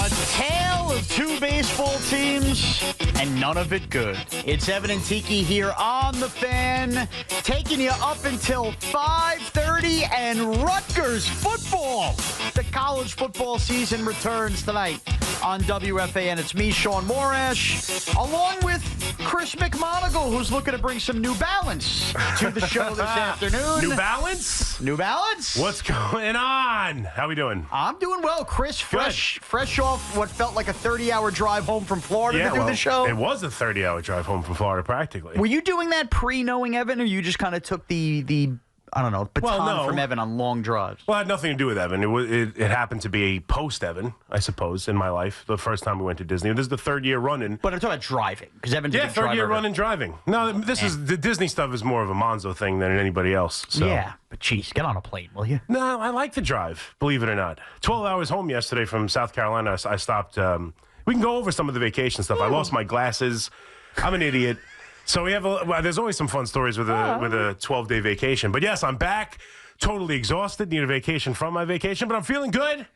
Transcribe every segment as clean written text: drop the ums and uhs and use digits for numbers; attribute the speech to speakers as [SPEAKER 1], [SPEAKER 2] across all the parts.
[SPEAKER 1] A tale of two baseball teams, and none of it good. It's Evan and Tiki here on the Fan, taking you up until 5:30, and Rutgers football. The college football season returns tonight on WFAN. It's me, Sean Morash, along with Chris McMonagle, who's looking to bring some New Balance to the show this afternoon.
[SPEAKER 2] New Balance?
[SPEAKER 1] New Balance?
[SPEAKER 2] What's going on? How we doing?
[SPEAKER 1] I'm doing well, Chris. Fresh off what felt like a 30-hour drive home from Florida to do the show.
[SPEAKER 2] It was a 30-hour drive home from Florida, practically.
[SPEAKER 1] Were you doing that pre-knowing Evan, or you just kind of took the I don't know, baton from Evan on long drives?
[SPEAKER 2] Well, it had nothing to do with Evan. It happened to be a post-Evan, I suppose, in my life. The first time we went to Disney. This is the third year running.
[SPEAKER 1] But I'm talking about driving, because Evan's a big driver.
[SPEAKER 2] Third year running driving. No, the Disney stuff is more of a Monzo thing than anybody else. So.
[SPEAKER 1] Yeah, but geez, get on a plane, will you?
[SPEAKER 2] No, I like the drive, believe it or not. 12 hours home yesterday from South Carolina. I stopped. We can go over some of the vacation stuff. I lost my glasses. I'm an idiot. So we have there's always some fun stories with a 12-day vacation. But yes, I'm back, totally exhausted, need a vacation from my vacation, but I'm feeling good.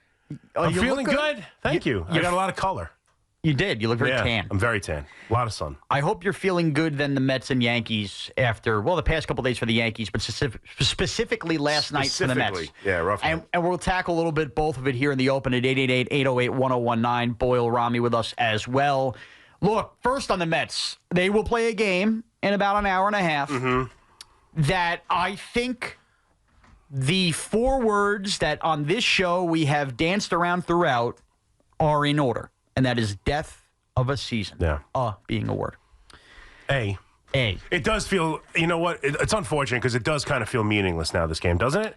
[SPEAKER 2] I'm feeling good. Thank you. I got a lot of color.
[SPEAKER 1] You did. You look very tan.
[SPEAKER 2] I'm very tan. A lot of sun.
[SPEAKER 1] I hope you're feeling good then the Mets and Yankees after, the past couple days for the Yankees, but specifically last night for the Mets.
[SPEAKER 2] Yeah, rough.
[SPEAKER 1] And we'll tackle a little bit both of it here in the open at 888-808-1019. Boyle, Rami with us as well. Look, first on the Mets, they will play a game in about an hour and a half that I think the four words that on this show we have danced around throughout are in order, and that is death of a season.
[SPEAKER 2] Yeah.
[SPEAKER 1] Being a word.
[SPEAKER 2] A. It does feel, you know what, it's unfortunate because it does kind of feel meaningless now, this game, doesn't it?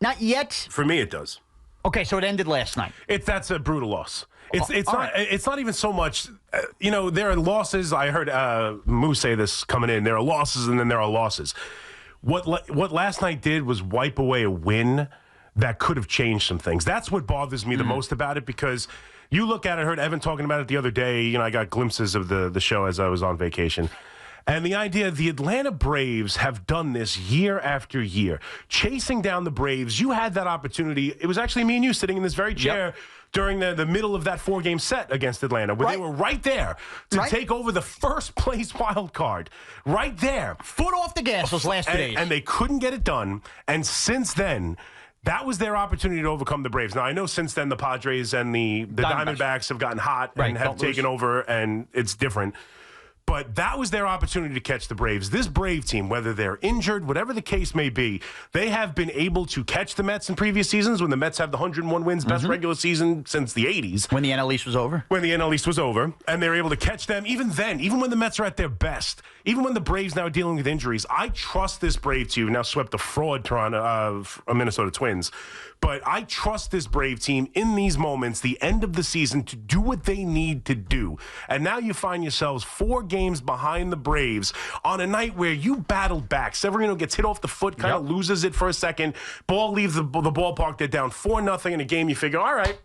[SPEAKER 1] Not yet.
[SPEAKER 2] For me, it does.
[SPEAKER 1] Okay, so it ended last night.
[SPEAKER 2] That's a brutal loss. It's not even so much, there are losses. I heard Moose say this coming in. There are losses and then there are losses. What last night did was wipe away a win that could have changed some things. That's what bothers me the most about it, because you look at it, I heard Evan talking about it the other day. I got glimpses of the show as I was on vacation. And the idea, the Atlanta Braves have done this year after year, chasing down the Braves. You had that opportunity. It was actually me and you sitting in this very chair during the middle of that 4-game set against Atlanta, where they were right there to take over the first place wild card. Right there.
[SPEAKER 1] Foot off the gas those last 2 days.
[SPEAKER 2] And they couldn't get it done. And since then, that was their opportunity to overcome the Braves. Now, I know since then the Padres and the Diamondbacks have gotten hot and have taken over, and it's different. But that was their opportunity to catch the Braves. This Brave team, whether they're injured, whatever the case may be, they have been able to catch the Mets in previous seasons when the Mets have the 101 wins, best regular season since the 80s.
[SPEAKER 1] When the NL East was over?
[SPEAKER 2] When the NL East was over. And they're able to catch them even then, even when the Mets are at their best, even when the Braves now are dealing with injuries. I trust this Brave team, now swept the fraud Minnesota Twins. But I trust this Brave team in these moments, the end of the season, to do what they need to do. And now you find yourselves 4 games behind the Braves on a night where you battled back. Severino gets hit off the foot, kind of loses it for a second. Ball leaves the ballpark. They're down 4-0 in a game. You figure, all right.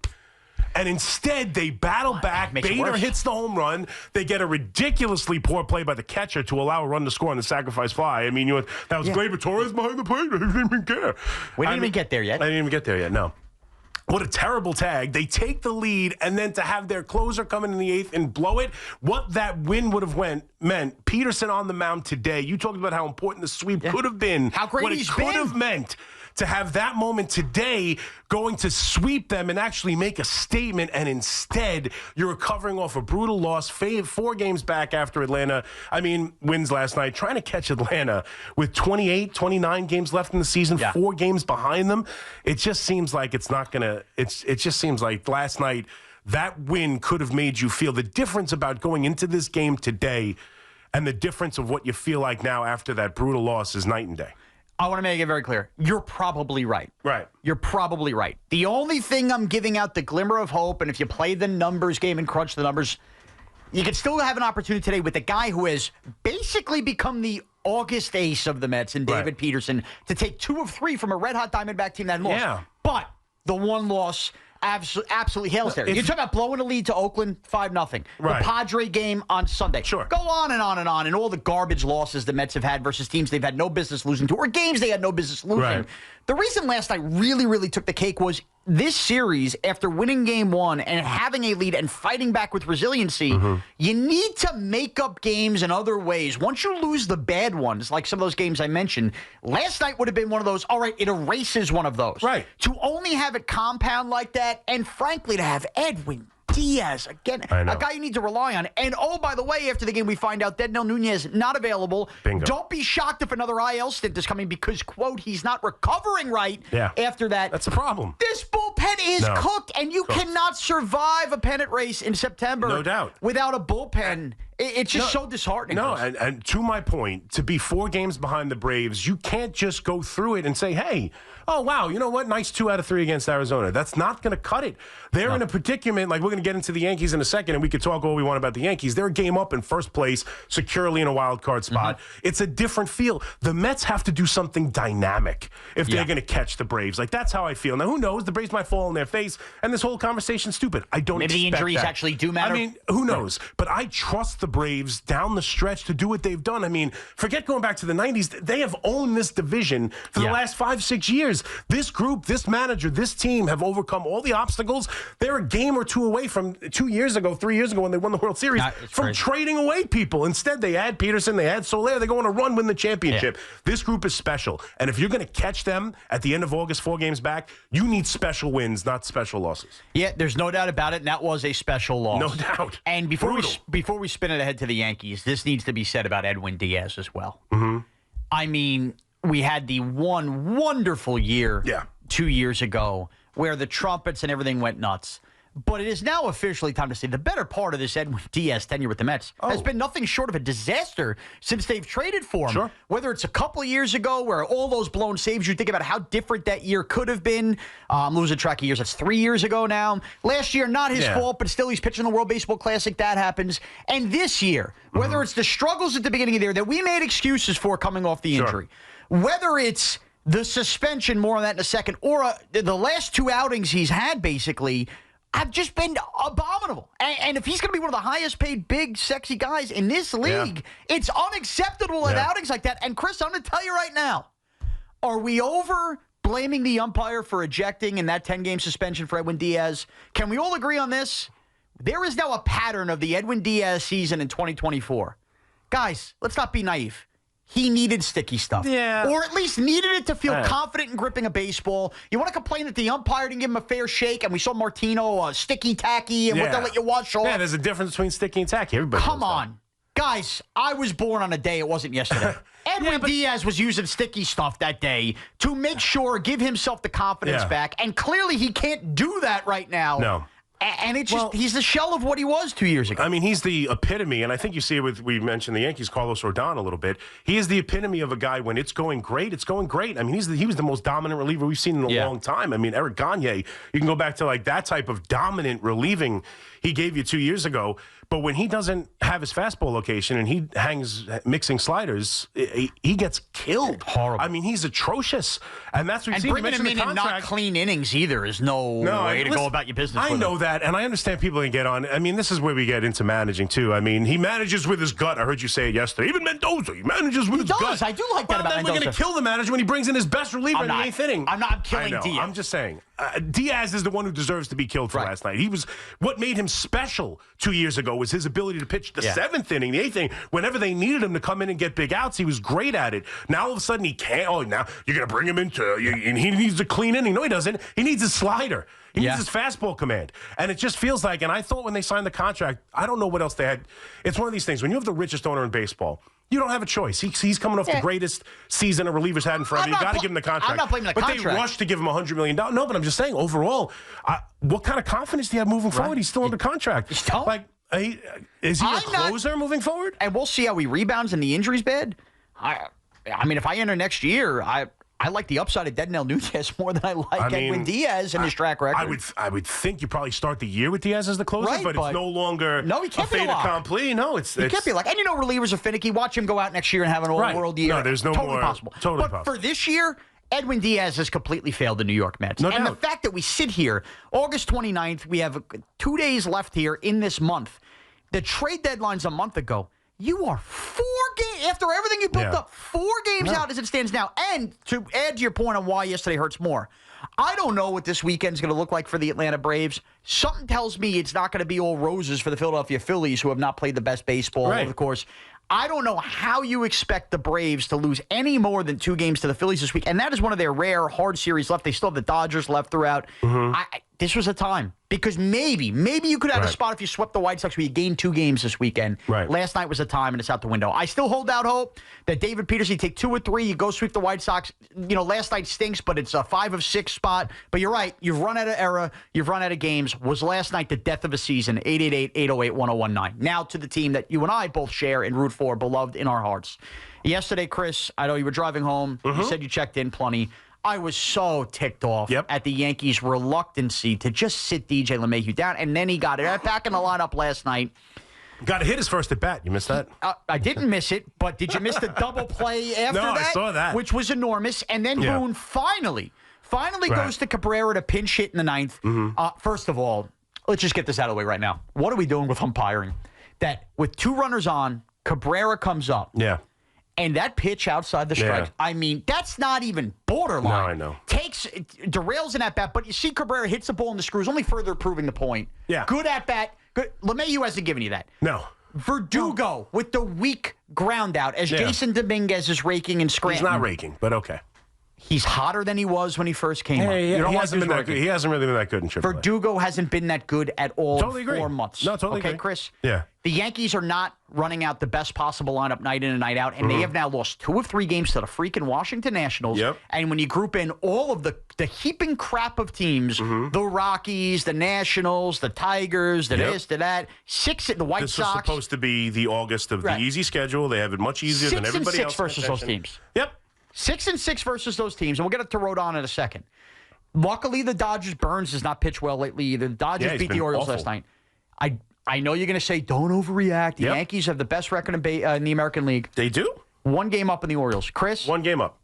[SPEAKER 2] And instead, they battle back. Bader hits the home run. They get a ridiculously poor play by the catcher to allow a run to score on the sacrifice fly. I mean, that was great, but Torres behind the plate. I didn't even care.
[SPEAKER 1] We didn't even get there yet.
[SPEAKER 2] I didn't even get there yet, no. What a terrible tag. They take the lead, and then to have their closer come in the 8th and blow it, what that win would have meant. Peterson on the mound today. You talked about how important the sweep could have been.
[SPEAKER 1] How great he's been.
[SPEAKER 2] What it could have meant. To have that moment today, going to sweep them and actually make a statement, and instead you're recovering off a brutal loss, 4 games back after Atlanta, wins last night, trying to catch Atlanta with 28, 29 games left in the season, 4 games behind them. It just seems like it's not going to, it just seems like last night, that win could have made you feel the difference about going into this game today, and the difference of what you feel like now after that brutal loss is night and day.
[SPEAKER 1] I want to make it very clear. You're probably right.
[SPEAKER 2] Right.
[SPEAKER 1] You're probably right. The only thing I'm giving out the glimmer of hope, and if you play the numbers game and crunch the numbers, you could still have an opportunity today with a guy who has basically become the August ace of the Mets and David Peterson to take 2 of 3 from a red-hot Diamondback team that lost. Yeah. But the one loss absolutely hails there. You're talking about blowing a lead to Oakland, 5-0.
[SPEAKER 2] Right.
[SPEAKER 1] The Padre game on Sunday.
[SPEAKER 2] Sure.
[SPEAKER 1] Go on and on and on, and all the garbage losses the Mets have had versus teams they've had no business losing to, or games they had no business losing.
[SPEAKER 2] Right.
[SPEAKER 1] The reason last night really, really took the cake was this series, after winning game one and having a lead and fighting back with resiliency, you need to make up games in other ways. Once you lose the bad ones, like some of those games I mentioned, last night would have been one of those, all right, it erases one of those.
[SPEAKER 2] Right.
[SPEAKER 1] To only have it compound like that, and frankly, to have Edwin Diaz, again, a guy you need to rely on. And, oh, by the way, after the game, we find out Dednell Nunez not available.
[SPEAKER 2] Bingo.
[SPEAKER 1] Don't be shocked if another IL stint is coming because, quote, he's not recovering right after that.
[SPEAKER 2] That's a problem.
[SPEAKER 1] This bullpen is cooked, and you cannot survive a pennant race in September
[SPEAKER 2] No doubt.
[SPEAKER 1] without a bullpen. It's just so disheartening.
[SPEAKER 2] No, and to my point, to be 4 games behind the Braves, you can't just go through it and say, hey, oh, wow, you know what? Nice 2 out of 3 against Arizona. That's not going to cut it. They're in a predicament, like we're going to get into the Yankees in a second, and we could talk all we want about the Yankees. They're a game up in first place, securely in a wild card spot. It's a different feel. The Mets have to do something dynamic if they're going to catch the Braves. Like, that's how I feel. Now, who knows? The Braves might fall on their face, and this whole conversation's stupid. I don't expect
[SPEAKER 1] Maybe the injuries
[SPEAKER 2] that.
[SPEAKER 1] actually do matter.
[SPEAKER 2] I mean, who knows? But I trust the Braves down the stretch to do what they've done. I mean, forget going back to the 90s. They have owned this division for the last 5-6 years. This group, this manager, this team have overcome all the obstacles. They're a game or 2 away from 3 years ago when they won the World Series from trading away people. Instead, they add Peterson, they add Soler. They go on a run, win the championship. This group is special. And if you're going to catch them at the end of August, 4 games back, you need special wins, not special losses.
[SPEAKER 1] Yeah, there's no doubt about it. And that was a special loss.
[SPEAKER 2] No doubt.
[SPEAKER 1] And before we spin it ahead to the Yankees, this needs to be said about Edwin Diaz as well. I mean, we had the one wonderful year 2 years ago where the trumpets and everything went nuts. But it is now officially time to say the better part of this Edwin Diaz tenure with the Mets has been nothing short of a disaster since they've traded for him.
[SPEAKER 2] Sure.
[SPEAKER 1] Whether it's a couple of years ago where all those blown saves, you think about how different that year could have been. I'm losing track of years. That's 3 years ago now. Last year, not his fault, but still he's pitching the World Baseball Classic. That happens. And this year, whether it's the struggles at the beginning of the year that we made excuses for coming off the injury, whether it's the suspension, more on that in a second, or the last 2 outings he's had, basically, have just been abominable. And if he's going to be one of the highest paid, big, sexy guys in this league, it's unacceptable at outings like that. And, Chris, I'm going to tell you right now, are we over blaming the umpire for ejecting in that 10-game suspension for Edwin Diaz? Can we all agree on this? There is now a pattern of the Edwin Diaz season in 2024. Guys, let's not be naive. He needed sticky stuff.
[SPEAKER 2] Yeah.
[SPEAKER 1] Or at least needed it to feel confident in gripping a baseball. You want to complain that the umpire didn't give him a fair shake, and we saw Martino sticky tacky and what they'll let you wash off.
[SPEAKER 2] Yeah, there's a difference between sticky and tacky. Everybody
[SPEAKER 1] Come
[SPEAKER 2] knows
[SPEAKER 1] on. Guys, I was born on a day it wasn't yesterday. Edwin Diaz was using sticky stuff that day to make sure, give himself the confidence back, and clearly he can't do that right now.
[SPEAKER 2] No.
[SPEAKER 1] And it's just, he's the shell of what he was 2 years ago.
[SPEAKER 2] I mean, he's the epitome, and I think you see it with, we mentioned the Yankees, Carlos Rodon a little bit. He is the epitome of a guy when it's going great, it's going great. I mean, he was the most dominant reliever we've seen in a long time. I mean, Eric Gagne, you can go back to like that type of dominant relieving he gave you 2 years ago. But when he doesn't have his fastball location and he hangs mixing sliders, he gets killed.
[SPEAKER 1] Horrible.
[SPEAKER 2] I mean, he's atrocious. And that's what
[SPEAKER 1] and
[SPEAKER 2] you see.
[SPEAKER 1] Bringing him in and not clean innings either is no way to go about your business.
[SPEAKER 2] I know that, and I understand people can get on. I mean, this is where we get into managing, too. I mean, he manages with his gut. I heard you say it yesterday. Even Mendoza, he manages with his gut.
[SPEAKER 1] I do like that about Mendoza.
[SPEAKER 2] Then we're going to kill the manager when he brings in his best reliever in the 8th inning.
[SPEAKER 1] I'm killing Diaz.
[SPEAKER 2] I'm just saying. Diaz is the one who deserves to be killed for last night. He was what made him special 2 years ago was his ability to pitch the 7th inning, the 8th inning. Whenever they needed him to come in and get big outs, he was great at it. Now all of a sudden he can't. Oh, now you're going to bring him into and he needs a clean inning. No, he doesn't. He needs a slider. He needs his fastball command. And it just feels like, and I thought when they signed the contract, I don't know what else they had. It's one of these things. When you have the richest owner in baseball, you don't have a choice. He's coming off the greatest season a reliever's had in forever. You got to give him the contract.
[SPEAKER 1] I'm not blaming the contract.
[SPEAKER 2] But they rushed to give him $100 million. No, but I'm just saying, overall, what kind of confidence do you have moving forward? He's still under contract. Like, is he a closer moving forward?
[SPEAKER 1] And we'll see how he rebounds and the injury's bad. I mean, if I enter next year, I like the upside of Dednell Nunez more than I like Edwin Diaz and his track record.
[SPEAKER 2] I would think you probably start the year with Diaz as the closer, but it's no longer
[SPEAKER 1] he can't
[SPEAKER 2] a fait accompli. No, it
[SPEAKER 1] can't be like. And relievers are finicky. Watch him go out next year and have an all-world year.
[SPEAKER 2] No, there's no
[SPEAKER 1] totally
[SPEAKER 2] more.
[SPEAKER 1] Possible.
[SPEAKER 2] Totally
[SPEAKER 1] but
[SPEAKER 2] possible.
[SPEAKER 1] For this year, Edwin Diaz has completely failed the New York Mets.
[SPEAKER 2] No
[SPEAKER 1] and
[SPEAKER 2] doubt.
[SPEAKER 1] The fact that we sit here, August 29th, we have 2 days left here in this month. The trade deadline's a month ago. You are 4 games, after everything you built up, 4 games out as it stands now. And to add to your point on why yesterday hurts more, I don't know what this weekend's going to look like for the Atlanta Braves. Something tells me it's not going to be all roses for the Philadelphia Phillies, who have not played the best baseball,
[SPEAKER 2] right.
[SPEAKER 1] of course. I don't know how you expect the Braves to lose any more than 2 games to the Phillies this week, and that is one of their rare hard series left. They still have the Dodgers left throughout. This was a time, because maybe you could have a spot if you swept the White Sox where you gained 2 games this weekend.
[SPEAKER 2] Right.
[SPEAKER 1] Last night was a time, and it's out the window. I still hold out hope that David Peterson, you take 2 or 3, you go sweep the White Sox. Last night stinks, but it's a 5 of 6 spot. But you're right. You've run out of era. You've run out of games. Was last night the death of a season? 888-808-1019. Now to the team that you and I both share and root for, beloved in our hearts. Yesterday, Chris, I know you were driving home. You said you checked in plenty. I was so ticked off at the Yankees' reluctancy to just sit DJ LeMahieu down, and then he got it back in the lineup last night.
[SPEAKER 2] Got to hit his first at bat. You missed that?
[SPEAKER 1] I didn't miss it, but did you miss the double play after that?
[SPEAKER 2] No, I saw that.
[SPEAKER 1] Which was enormous. And then Boone finally goes to Cabrera to pinch hit in the 9th. First of all, let's just get this out of the way right now. What are we doing with umpiring? That with 2 runners on, Cabrera comes up.
[SPEAKER 2] Yeah.
[SPEAKER 1] And that pitch outside the strike, I mean, that's not even borderline.
[SPEAKER 2] No, I know.
[SPEAKER 1] Derails an at-bat, but you see Cabrera hits the ball in the screws, only further proving the point. Yeah. Good at-bat. Good. LeMahieu hasn't given you that.
[SPEAKER 2] No.
[SPEAKER 1] Verdugo with the weak ground out as Jason Dominguez is raking and Scranton.
[SPEAKER 2] He's not raking, but okay.
[SPEAKER 1] He's hotter than he was when he first came up.
[SPEAKER 2] He hasn't been that good. He hasn't really been that good in AAA.
[SPEAKER 1] Verdugo hasn't been that good at all in 4 months.
[SPEAKER 2] No, totally agree.
[SPEAKER 1] Okay, Chris?
[SPEAKER 2] Yeah.
[SPEAKER 1] The Yankees are not running out the best possible lineup night in and night out, and they have now lost 2 of 3 games to the freaking Washington Nationals. Yep. And when you group in all of the heaping crap of teams, the Rockies, the Nationals, the Tigers, the this, the that, the White Sox.
[SPEAKER 2] This is supposed to be the August of the easy schedule. They have it much easier than everybody else.
[SPEAKER 1] 6-6 versus those teams.
[SPEAKER 2] Yep.
[SPEAKER 1] 6-6 versus those teams, and we'll get up to Rodon in a second. Luckily, the Dodgers, Burns has not pitched well lately either. The Dodgers beat the Orioles last night. I know you're going to say, don't overreact. The Yankees have the best record in the American League.
[SPEAKER 2] They do?
[SPEAKER 1] 1 game up in the Orioles. Chris?
[SPEAKER 2] 1 game up.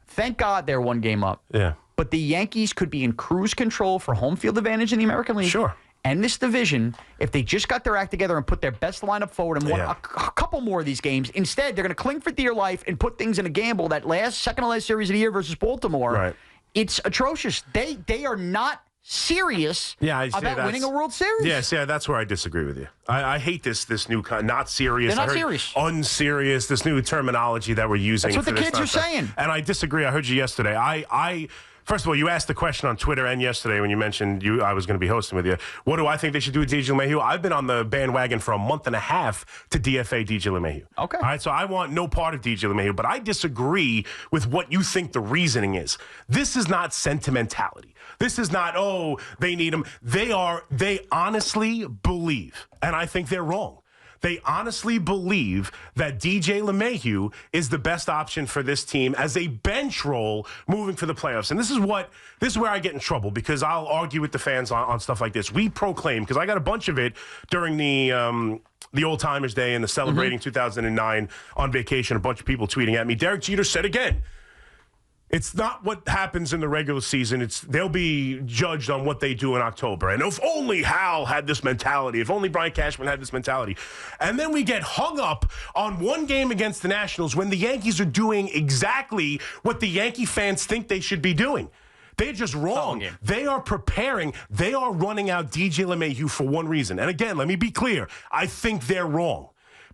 [SPEAKER 1] Thank God they're 1 game up.
[SPEAKER 2] Yeah.
[SPEAKER 1] But the Yankees could be in cruise control for home field advantage in the American League.
[SPEAKER 2] Sure.
[SPEAKER 1] And this division, if they just got their act together and put their best lineup forward and won a couple more of these games, instead they're going to cling for dear life and put things in a gamble. That second to last series of the year versus Baltimore,
[SPEAKER 2] right.
[SPEAKER 1] It's atrocious. They are not serious about winning a World Series.
[SPEAKER 2] Yes, that's where I disagree with you. I hate this new not serious.
[SPEAKER 1] They're not serious.
[SPEAKER 2] Unserious, this new terminology that we're using.
[SPEAKER 1] That's what the kids are saying.
[SPEAKER 2] And I disagree. I heard you yesterday. First of all, you asked the question on Twitter and yesterday when you mentioned I was going to be hosting with you. What do I think they should do with DJ LeMahieu? I've been on the bandwagon for a month and a half to DFA DJ LeMahieu. Okay. All right, so I want no part of DJ LeMahieu, but I disagree with what you think the reasoning is. This is not sentimentality. This is not, they need him. They honestly believe, and I think they're wrong. They honestly believe that DJ LeMahieu is the best option for this team as a bench role moving for the playoffs. And this is where I get in trouble, because I'll argue with the fans on stuff like this. We proclaim, because I got a bunch of it during the Old Timers Day and the celebrating 2009 on vacation, a bunch of people tweeting at me, Derek Jeter said again, it's not what happens in the regular season. They'll be judged on what they do in October. And if only Hal had this mentality, if only Brian Cashman had this mentality. And then we get hung up on 1 game against the Nationals when the Yankees are doing exactly what the Yankee fans think they should be doing. They're just wrong. They are preparing. They are running out DJ LeMahieu for one reason. And again, let me be clear. I think they're wrong.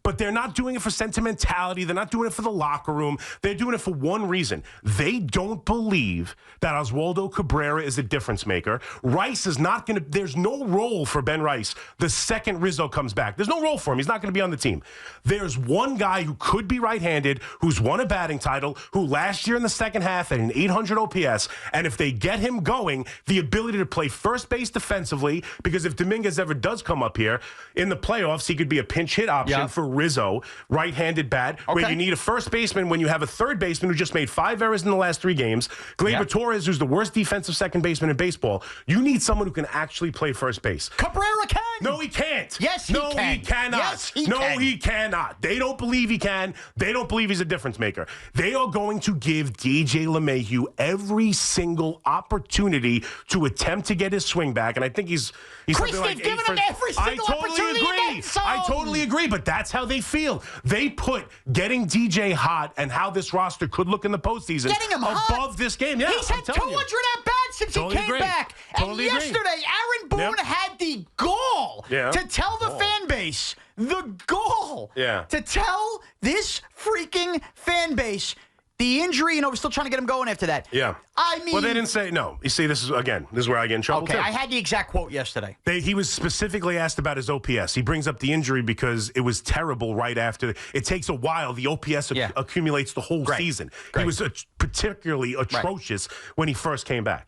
[SPEAKER 2] But they're not doing it for sentimentality. They're not doing it for the locker room. They're doing it for one reason. They don't believe that Oswaldo Cabrera is a difference maker. Rice is not going to – there's no role for Ben Rice the second Rizzo comes back. There's no role for him. He's not going to be on the team. There's one guy who could be right-handed, who's won a batting title, who last year in the second half had an 800 OPS, and if they get him going, the ability to play first base defensively, because if Dominguez ever does come up here, in the playoffs, he could be a pinch hit option for Rizzo, right-handed bat, where you need a first baseman when you have a third baseman who just made 5 errors in the last 3 games. Gleyber Torres, who's the worst defensive second baseman in baseball. You need someone who can actually play first base.
[SPEAKER 1] Cabrera can.
[SPEAKER 2] No, he can't.
[SPEAKER 1] Yes, he can.
[SPEAKER 2] No, he cannot.
[SPEAKER 1] Yes, he can.
[SPEAKER 2] He cannot. They don't believe he can. They don't believe he's a difference maker. They are going to give DJ LeMahieu every single opportunity to attempt to get his swing back, and I think he's
[SPEAKER 1] Chris,
[SPEAKER 2] something like
[SPEAKER 1] they've given him every single opportunity.
[SPEAKER 2] I totally agree, but that's how they feel. They put getting DJ hot and how this roster could look in the postseason
[SPEAKER 1] above
[SPEAKER 2] this game. Yeah,
[SPEAKER 1] he's had 200 at bats since he came back. And yesterday, Aaron Boone had the gall to tell the fan base, to tell this freaking fan base, the injury, we're still trying to get him going after that.
[SPEAKER 2] Yeah.
[SPEAKER 1] I mean...
[SPEAKER 2] Well, they didn't say... No. You see, this is where I get in trouble, too.
[SPEAKER 1] I had the exact quote yesterday.
[SPEAKER 2] He was specifically asked about his OPS. He brings up the injury because it was terrible right after. It takes a while. The OPS accumulates the whole season. He was particularly atrocious when he first came back.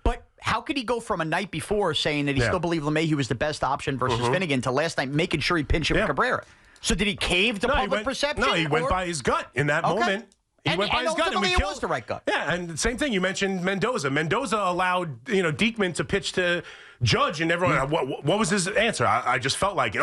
[SPEAKER 1] But how could he go from a night before saying that he still believed LeMahieu was the best option versus Finnegan to last night making sure he pinched hit with Cabrera? So did he cave to public perception?
[SPEAKER 2] No, he went by his gut in that moment. He went by his gut, and
[SPEAKER 1] it was the right gut.
[SPEAKER 2] Yeah, and the same thing. You mentioned Mendoza. Mendoza allowed Diekman to pitch to Judge, and everyone. What was his answer? I just felt like it.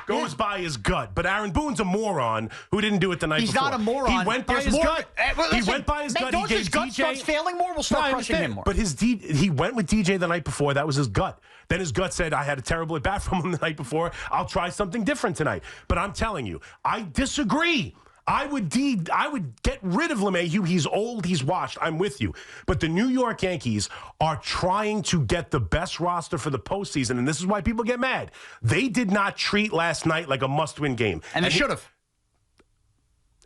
[SPEAKER 2] Goes by his gut. But Aaron Boone's a moron who didn't do it the night before.
[SPEAKER 1] He's not a moron.
[SPEAKER 2] He went by his gut. He went by his gut.
[SPEAKER 1] Mendoza's gut starts failing more. We'll start crushing him more.
[SPEAKER 2] But he went with DJ the night before. That was his gut. Then his gut said, I had a terrible at bat from him the night before. I'll try something different tonight. But I'm telling you, I disagree. I would get rid of LeMahieu. He's old. He's washed. I'm with you. But the New York Yankees are trying to get the best roster for the postseason, and this is why people get mad. They did not treat last night like a must-win game.
[SPEAKER 1] And they should have.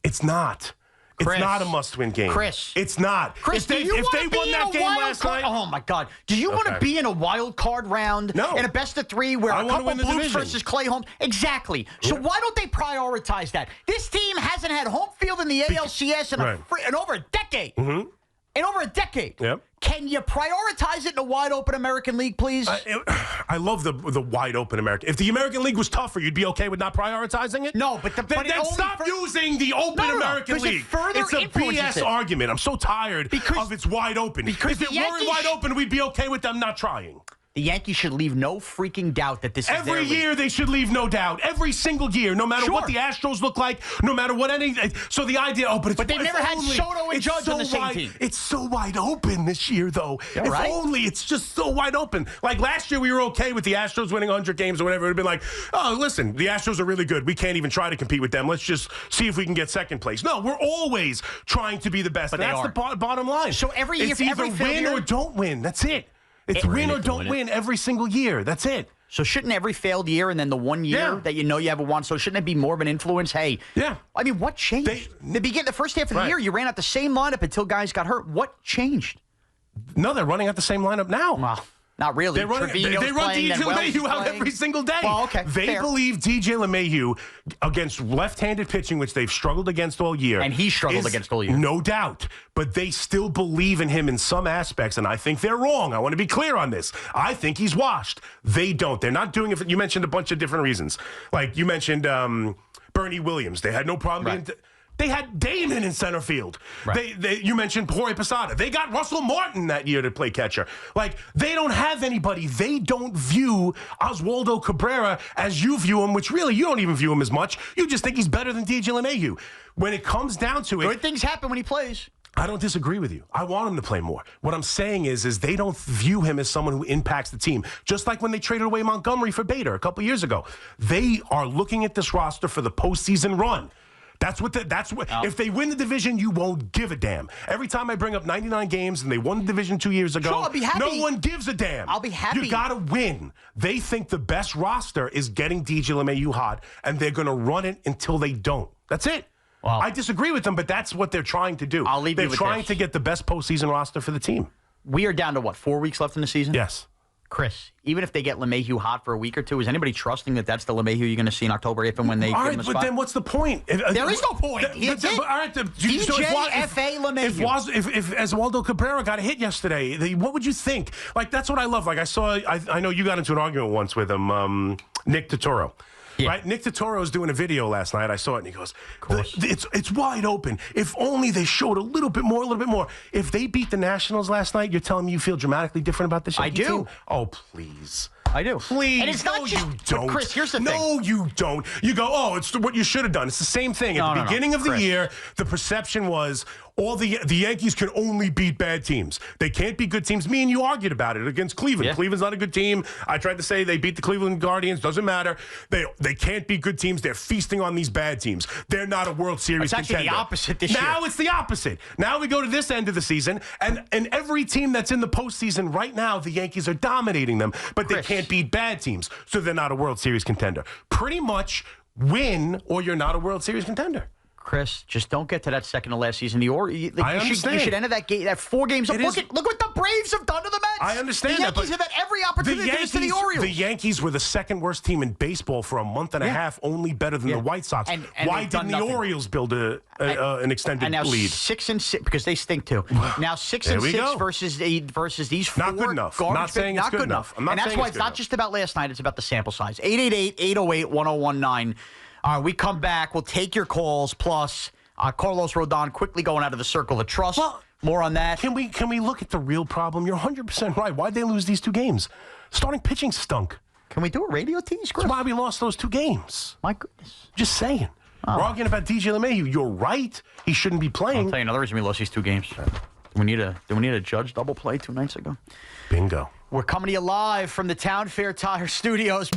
[SPEAKER 2] It's not. It's not a must-win game. It's not.
[SPEAKER 1] Chris,
[SPEAKER 2] if they won that game last night.
[SPEAKER 1] Oh, my God. Do you want to be in a wild card round?
[SPEAKER 2] No.
[SPEAKER 1] In a best-of-3 where a couple Blues versus Clay Holmes? Exactly. So why don't they prioritize that? This team hasn't had home field in the ALCS in over a decade. In over a decade.
[SPEAKER 2] Yep.
[SPEAKER 1] Can you prioritize it in a wide-open American League, please?
[SPEAKER 2] I love the wide-open American. If the American League was tougher, you'd be okay with not prioritizing it?
[SPEAKER 1] No, but
[SPEAKER 2] then stop using the open American League. It's a BS argument. I'm so tired of it's wide open. If it weren't wide open, we'd be okay with them not trying.
[SPEAKER 1] The Yankees should leave no freaking doubt that this is
[SPEAKER 2] every year. They should leave no doubt. Every single year, no matter what the Astros look like, no matter what any. So the idea, but
[SPEAKER 1] they've never had Soto and Judge on the same team.
[SPEAKER 2] It's so wide open this year, though.
[SPEAKER 1] If
[SPEAKER 2] only it's just so wide open. Like last year, we were okay with the Astros winning 100 games or whatever. It would have been like, oh, listen, the Astros are really good. We can't even try to compete with them. Let's just see if we can get second place. No, we're always trying to be the best. But that's the bottom line.
[SPEAKER 1] So every year,
[SPEAKER 2] it's either win or don't win. That's it. It's win or don't win every single year. That's it.
[SPEAKER 1] So shouldn't every failed year and then the 1 year that you have a one, so shouldn't it be more of an influence? Hey, I mean, what changed? The first half of the year, you ran out the same lineup until guys got hurt. What changed?
[SPEAKER 2] No, they're running out the same lineup now.
[SPEAKER 1] Well, not really.
[SPEAKER 2] They run DJ LeMahieu out every single day.
[SPEAKER 1] Well, okay,
[SPEAKER 2] they believe DJ LeMahieu against left-handed pitching, which they've struggled against all year.
[SPEAKER 1] And he struggled against all year.
[SPEAKER 2] No doubt. But they still believe in him in some aspects, and I think they're wrong. I want to be clear on this. I think he's washed. They don't. They're not doing it. You mentioned a bunch of different reasons. Like you mentioned Bernie Williams. They had no problem being... They had Damon in center field. You mentioned Jorge Posada. They got Russell Martin that year to play catcher. Like, they don't have anybody. They don't view Oswaldo Cabrera as you view him, which really you don't even view him as much. You just think he's better than DJ LeMahieu. When it comes down to it...
[SPEAKER 1] Good things happen when he plays.
[SPEAKER 2] I don't disagree with you. I want him to play more. What I'm saying is they don't view him as someone who impacts the team. Just like when they traded away Montgomery for Bader a couple years ago. They are looking at this roster for the postseason run. If they win the division, you won't give a damn. Every time I bring up 99 games and they won the division 2 years ago,
[SPEAKER 1] I'll be happy.
[SPEAKER 2] No one gives a damn.
[SPEAKER 1] I'll be happy.
[SPEAKER 2] You got to win. They think the best roster is getting DJ LeMahieu hot, and they're going to run it until they don't. That's it. Well, I disagree with them, but that's what they're trying to do.
[SPEAKER 1] I'll leave you with this.
[SPEAKER 2] They're trying to get the best postseason roster for the team.
[SPEAKER 1] We are down to, 4 weeks left in the season?
[SPEAKER 2] Yes.
[SPEAKER 1] Chris, even if they get LeMahieu hot for a week or two, is anybody trusting that that's the LeMahieu you're going to see in October if and when they give him a spot?
[SPEAKER 2] But then what's the point?
[SPEAKER 1] There is no point. DJ LeMahieu.
[SPEAKER 2] If Oswaldo Cabrera got a hit yesterday, what would you think? Like, that's what I love. Like, I know you got into an argument once with him, Nick Totoro. Yeah. Right? Nick Totoro's doing a video last night. I saw it, and he goes, it's wide open. If only they showed a little bit more. If they beat the Nationals last night, you're telling me you feel dramatically different about this Yankee team? Oh, please.
[SPEAKER 1] I do.
[SPEAKER 2] Please.
[SPEAKER 1] And it's not just,
[SPEAKER 2] you don't.
[SPEAKER 1] Chris, here's the thing.
[SPEAKER 2] No, you don't. You go, it's what you should have done. It's the same thing. At the beginning of the year, the perception was, the Yankees can only beat bad teams. They can't beat good teams. Me and you argued about it against Cleveland.
[SPEAKER 1] Yeah.
[SPEAKER 2] Cleveland's not a good team. I tried to say they beat the Cleveland Guardians. Doesn't matter. They can't beat good teams. They're feasting on these bad teams. They're not a World Series
[SPEAKER 1] contender. It's actually the opposite this year.
[SPEAKER 2] Now it's the opposite. Now we go to this end of the season, and every team that's in the postseason right now, the Yankees are dominating them, but they can't beat bad teams, so they're not a World Series contender. Pretty much win or you're not a World Series contender.
[SPEAKER 1] Chris, just don't get to that second to last season. You should enter that game, that 4 games. Look what the Braves have done to the Mets.
[SPEAKER 2] I understand
[SPEAKER 1] the Yankees have had every opportunity to do this to the Orioles.
[SPEAKER 2] The Yankees were the second worst team in baseball for a month and a half, only better than the White Sox.
[SPEAKER 1] And
[SPEAKER 2] why didn't the Orioles build an extended
[SPEAKER 1] and now
[SPEAKER 2] lead?
[SPEAKER 1] 6-6 because they stink too. Now 6-6 versus these 4
[SPEAKER 2] not good enough.
[SPEAKER 1] Garbage
[SPEAKER 2] Not saying it's good enough.
[SPEAKER 1] And that's why it's not just about last night. It's about the sample size. 888-808-1019. All right, we come back. We'll take your calls. Plus, Carlos Rodon quickly going out of the circle of trust.
[SPEAKER 2] Well,
[SPEAKER 1] more on that.
[SPEAKER 2] Can we look at the real problem? You're 100% right. Why'd they lose these 2 games? Starting pitching stunk.
[SPEAKER 1] Can we do a radio tease, Chris?
[SPEAKER 2] That's why we lost those 2 games.
[SPEAKER 1] My goodness.
[SPEAKER 2] Just saying. We're arguing about DJ LeMahieu. You're right. He shouldn't be playing.
[SPEAKER 1] I'll tell you another reason we lost these 2 games. Do we need a Judge double play 2 nights ago?
[SPEAKER 2] Bingo.
[SPEAKER 1] We're coming to you live from the Town Fair Tire Studios.